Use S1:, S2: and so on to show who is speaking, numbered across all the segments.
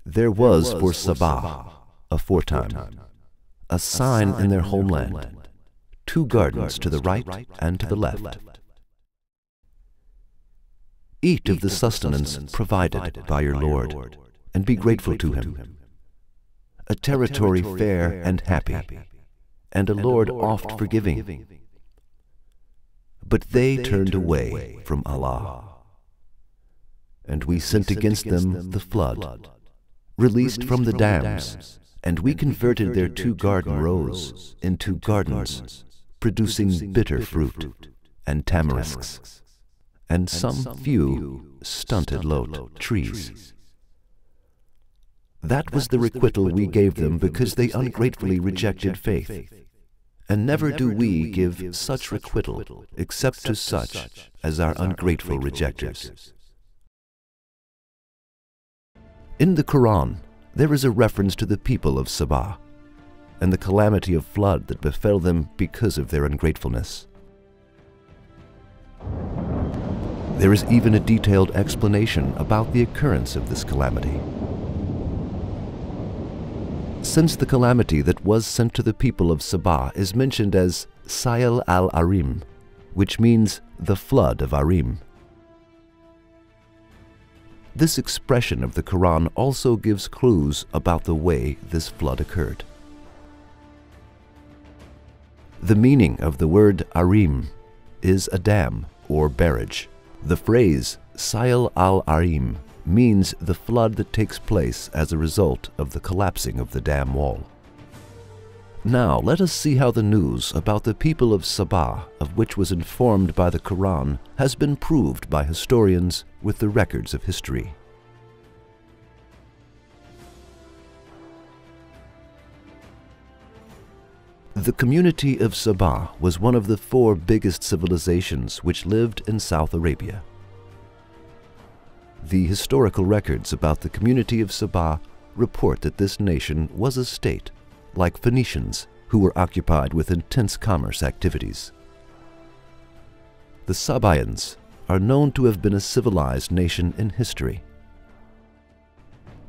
S1: There was for Sabah, aforetime, a sign in their homeland, 2 gardens to the right and to the left. Eat of the sustenance provided by your Lord, and be grateful to him. A territory fair and happy, and a Lord oft forgiving. But they turned away from Allah, and we sent against them the flood, released from the dams, and we converted their 2 garden rows into gardens, producing bitter fruit and tamarisks, and some few stunted lote trees. That was the requital we gave them because they ungratefully rejected faith. And never do we give such requital except to such as are ungrateful rejectors. In the Quran, there is a reference to the people of Sabah and the calamity of flood that befell them because of their ungratefulness. There is even a detailed explanation about the occurrence of this calamity. Since the calamity that was sent to the people of Sabah is mentioned as Sayl al-Arim, which means the flood of Arim. This expression of the Quran also gives clues about the way this flood occurred. The meaning of the word Arim is a dam or barrage. The phrase Sayl al-Arim means the flood that takes place as a result of the collapsing of the dam wall. Now let us see how the news about the people of Sabah, of which was informed by the Quran, has been proved by historians with the records of history. The community of Sabah was one of the 4 biggest civilizations which lived in South Arabia. The historical records about the community of Sabah report that this nation was a state, like Phoenicians, who were occupied with intense commerce activities. The Sabaeans are known to have been a civilized nation in history.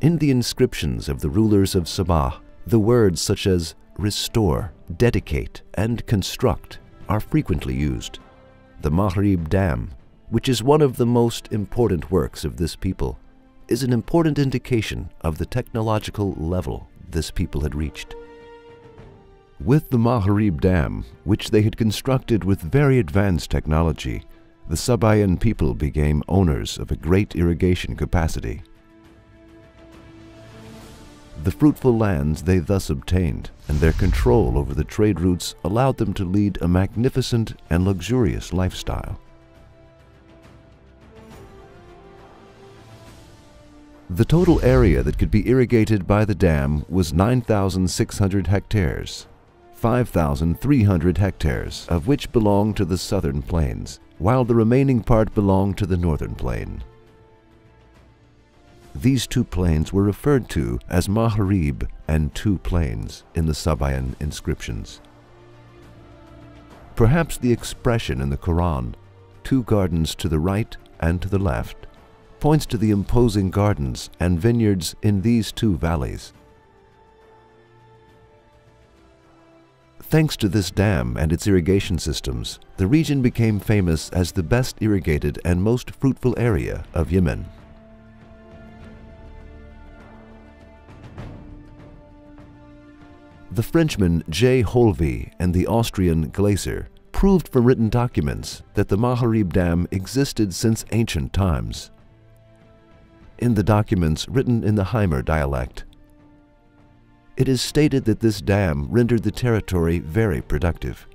S1: In the inscriptions of the rulers of Sabah, the words such as restore, dedicate, and construct are frequently used. The Maghrib Dam, which is one of the most important works of this people, is an important indication of the technological level this people had reached. With the Maghrib Dam, which they had constructed with very advanced technology, the Sabaean people became owners of a great irrigation capacity. The fruitful lands they thus obtained and their control over the trade routes allowed them to lead a magnificent and luxurious lifestyle. The total area that could be irrigated by the dam was 9,600 hectares, 5,300 hectares of which belonged to the southern plains, while the remaining part belonged to the northern plain. These 2 plains were referred to as Maghrib and 2 plains in the Sabaean inscriptions. Perhaps the expression in the Quran, 2 gardens to the right and to the left, points to the imposing gardens and vineyards in these 2 valleys. Thanks to this dam and its irrigation systems, the region became famous as the best irrigated and most fruitful area of Yemen. The Frenchman J. Holvey and the Austrian Glaser proved from written documents that the Maghrib Dam existed since ancient times. In the documents written in the Hymer dialect, it is stated that this dam rendered the territory very productive.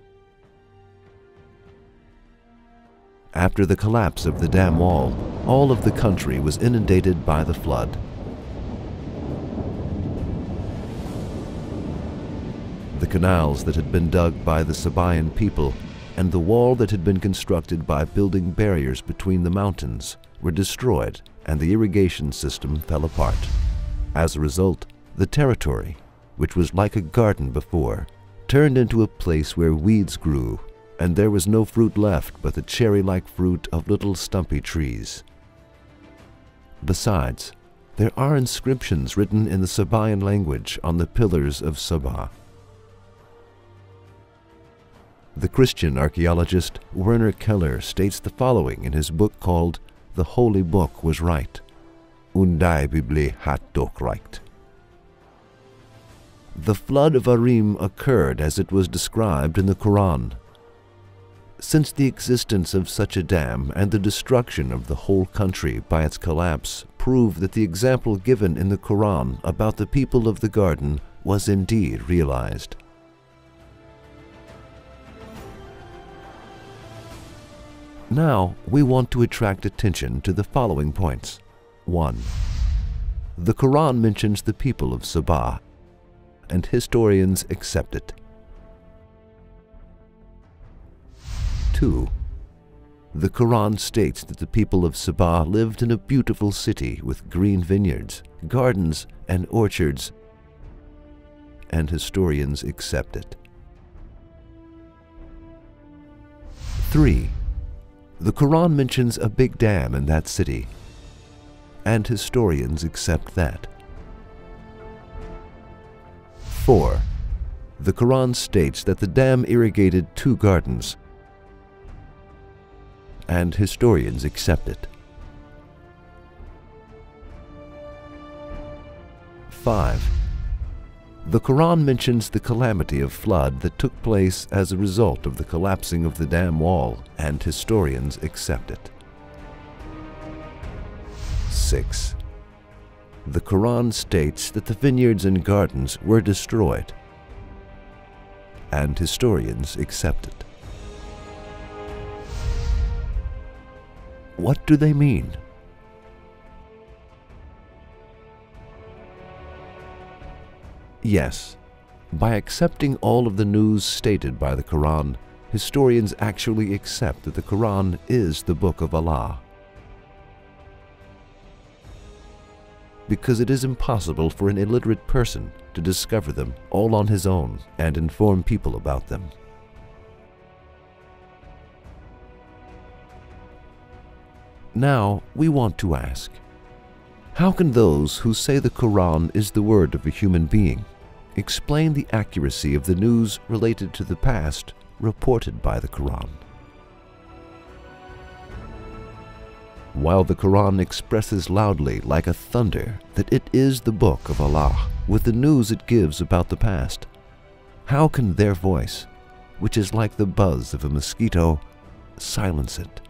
S1: After the collapse of the dam wall, all of the country was inundated by the flood. The canals that had been dug by the Sabaean people and the wall that had been constructed by building barriers between the mountains were destroyed, and the irrigation system fell apart. As a result, the territory, which was like a garden before, turned into a place where weeds grew, and there was no fruit left but the cherry-like fruit of little stumpy trees. Besides, there are inscriptions written in the Sabaean language on the pillars of Sabah. The Christian archaeologist Werner Keller states the following in his book called The Holy Book Was Right. Undai Bibli hat doch recht. The flood of Arim occurred as it was described in the Quran. Since the existence of such a dam and the destruction of the whole country by its collapse prove that the example given in the Quran about the people of the garden was indeed realized. Now we want to attract attention to the following points. 1. The Quran mentions the people of Sabah, and historians accept it. 2. The Quran states that the people of Sabah lived in a beautiful city with green vineyards, gardens, and orchards, and historians accept it. 3. The Quran mentions a big dam in that city, and historians accept that. 4. The Quran states that the dam irrigated 2 gardens, and historians accept it. 5. The Quran mentions the calamity of flood that took place as a result of the collapsing of the dam wall, and historians accept it. 6. The Quran states that the vineyards and gardens were destroyed, and historians accept it. What do they mean? Yes, by accepting all of the news stated by the Quran, historians actually accept that the Quran is the Book of Allah. Because it is impossible for an illiterate person to discover them all on his own and inform people about them. Now we want to ask, how can those who say the Quran is the word of a human being explain the accuracy of the news related to the past reported by the Quran? While the Quran expresses loudly like a thunder that it is the book of Allah with the news it gives about the past, how can their voice, which is like the buzz of a mosquito, silence it?